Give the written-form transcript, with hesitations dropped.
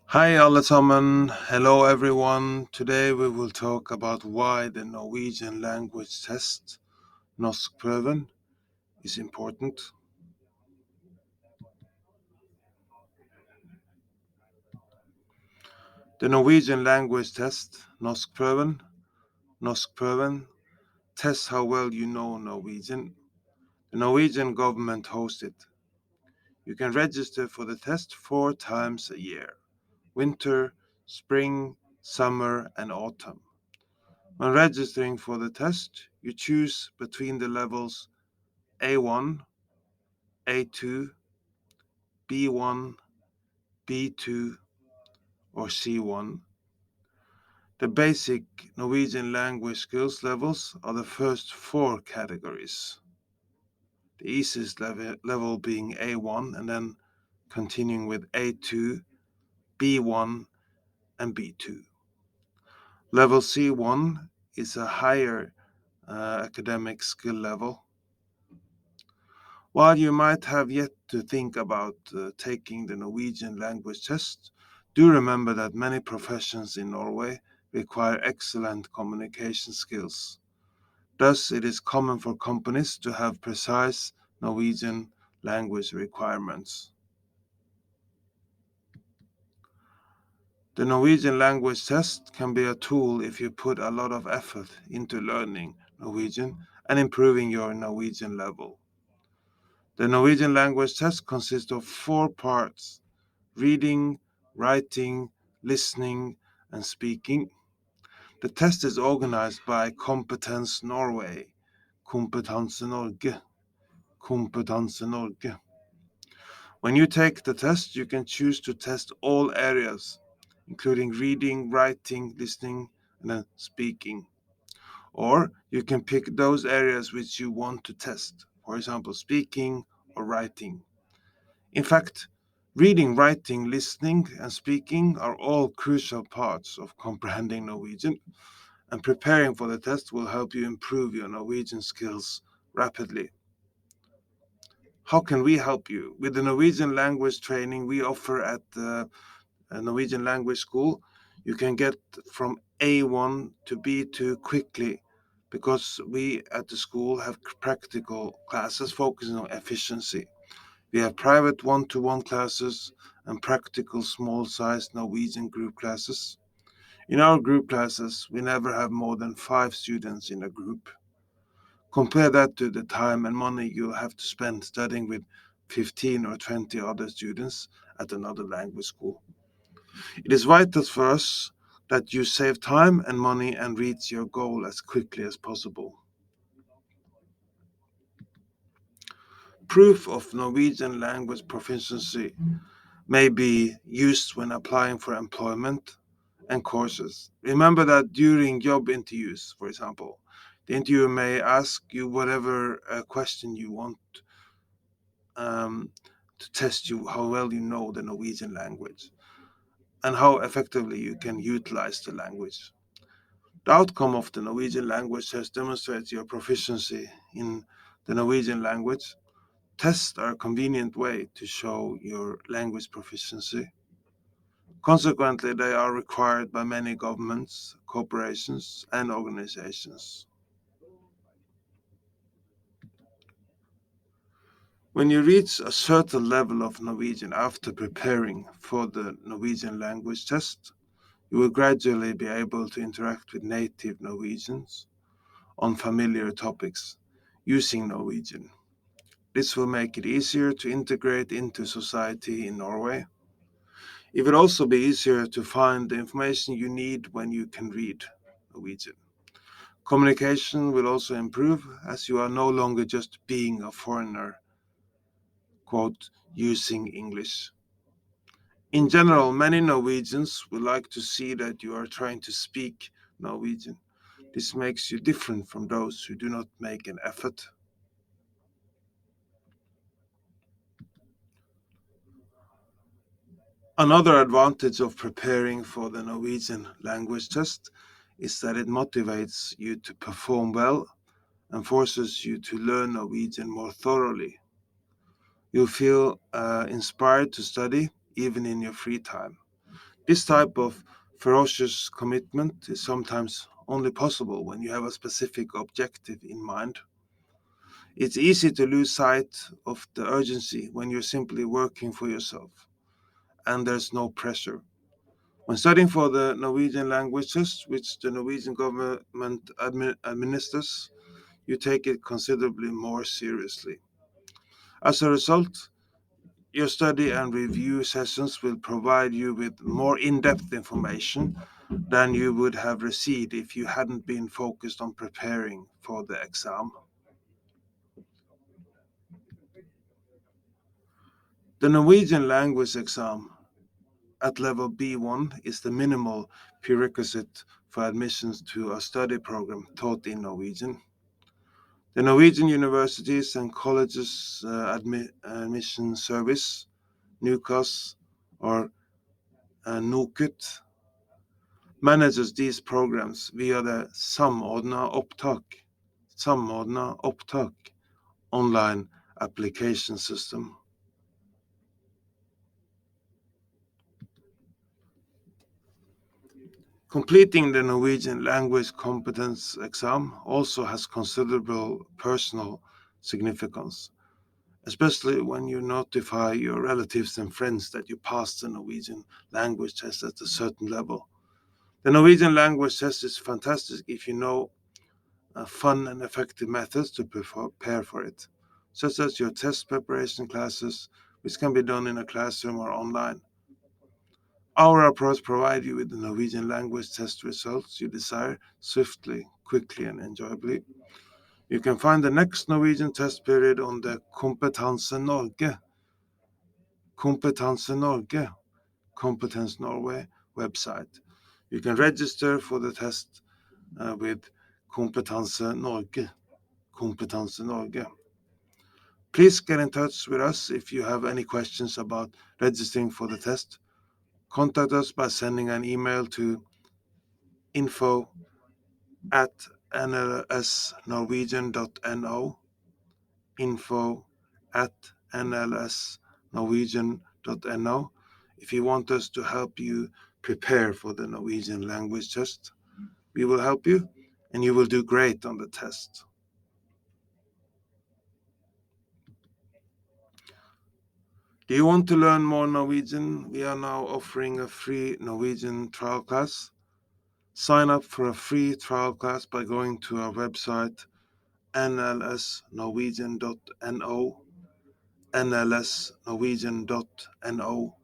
Hi alle sammen. Hello everyone. Today we will talk about why the Norwegian Language Test, Norskprøven, is important. The Norwegian Language Test, Norskprøven, tests how well you know Norwegian. The Norwegian government hosts it. You can register for the test 4 times a year: winter, spring, summer, and autumn. When registering for the test, you choose between the levels A1, A2, B1, B2, or C1. The basic Norwegian language skills levels are the first 4 categories. The easiest level being A1 and then continuing with A2, B1, and B2. Level C1 is a higher academic skill level. While you might have yet to think about taking the Norwegian language test, do remember that many professions in Norway require excellent communication skills. Thus, it is common for companies to have precise Norwegian language requirements. The Norwegian language test can be a tool if you put a lot of effort into learning Norwegian and improving your Norwegian level. The Norwegian language test consists of 4 parts: reading, writing, listening, and speaking. The test is organized by Competence Norway, Competence Norge, Competence Norge. When you take the test, you can choose to test all areas, including reading, writing, listening, and then speaking. Or you can pick those areas which you want to test, for example, speaking or writing. In fact, reading, writing, listening, and speaking are all crucial parts of comprehending Norwegian, and preparing for the test will help you improve your Norwegian skills rapidly. How can we help you? With the Norwegian language training we offer at the Norwegian Language School, you can get from A1 to B2 quickly because we at the school have practical classes focusing on efficiency. We have private one-to-one classes and practical small-sized Norwegian group classes. In our group classes, we never have more than 5 students in a group. Compare that to the time and money you'll have to spend studying with 15 or 20 other students at another language school. It is vital for us that you save time and money and reach your goal as quickly as possible. Proof of Norwegian language proficiency may be used when applying for employment and courses. Remember that during job interviews, for example, the interviewer may ask you whatever question you want um, to test you how well you know the Norwegian language and how effectively you can utilize the language. The outcome of the Norwegian language test demonstrates your proficiency in the Norwegian language. Tests are a convenient way to show your language proficiency. Consequently, they are required by many governments, corporations, and organizations. When you reach a certain level of Norwegian after preparing for the Norwegian language test, you will gradually be able to interact with native Norwegians on familiar topics using Norwegian. This will make it easier to integrate into society in Norway. It will also be easier to find the information you need when you can read Norwegian. Communication will also improve as you are no longer just being a foreigner, quote, using English. In general, many Norwegians would like to see that you are trying to speak Norwegian. This makes you different from those who do not make an effort. Another advantage of preparing for the Norwegian language test is that it motivates you to perform well and forces you to learn Norwegian more thoroughly. You'll feel inspired to study even in your free time. This type of ferocious commitment is sometimes only possible when you have a specific objective in mind. It's easy to lose sight of the urgency when you're simply working for yourself and there's no pressure. When studying for the Norwegian language test, which the Norwegian government administers, you take it considerably more seriously. As a result, your study and review sessions will provide you with more in depth information than you would have received if you hadn't been focused on preparing for the exam. The Norwegian language exam at level B1 is the minimal prerequisite for admissions to a study program taught in Norwegian. The Norwegian Universities and Colleges Admission Service, NUCAS, or NOKUT, manages these programs via the Samordna Opptak online application system. Completing the Norwegian language competence exam also has considerable personal significance, especially when you notify your relatives and friends that you passed the Norwegian language test at a certain level. The Norwegian language test is fantastic if you know fun and effective methods to prepare for it, such as your test preparation classes, which can be done in a classroom or online. Our approach provides you with the Norwegian language test results you desire swiftly, quickly, and enjoyably. You can find the next Norwegian test period on the Competence Norway website. You can register for the test with Competence Norge. Please get in touch with us if you have any questions about registering for the test. Contact us by sending an email to info@nlsnorwegian.no, info@nlsnorwegian.no, if you want us to help you prepare for the Norwegian language test. We will help you, and you will do great on the test. Do you want to learn more Norwegian? We are now offering a free Norwegian trial class. Sign up for a free trial class by going to our website nlsnorwegian.no, nlsnorwegian.no.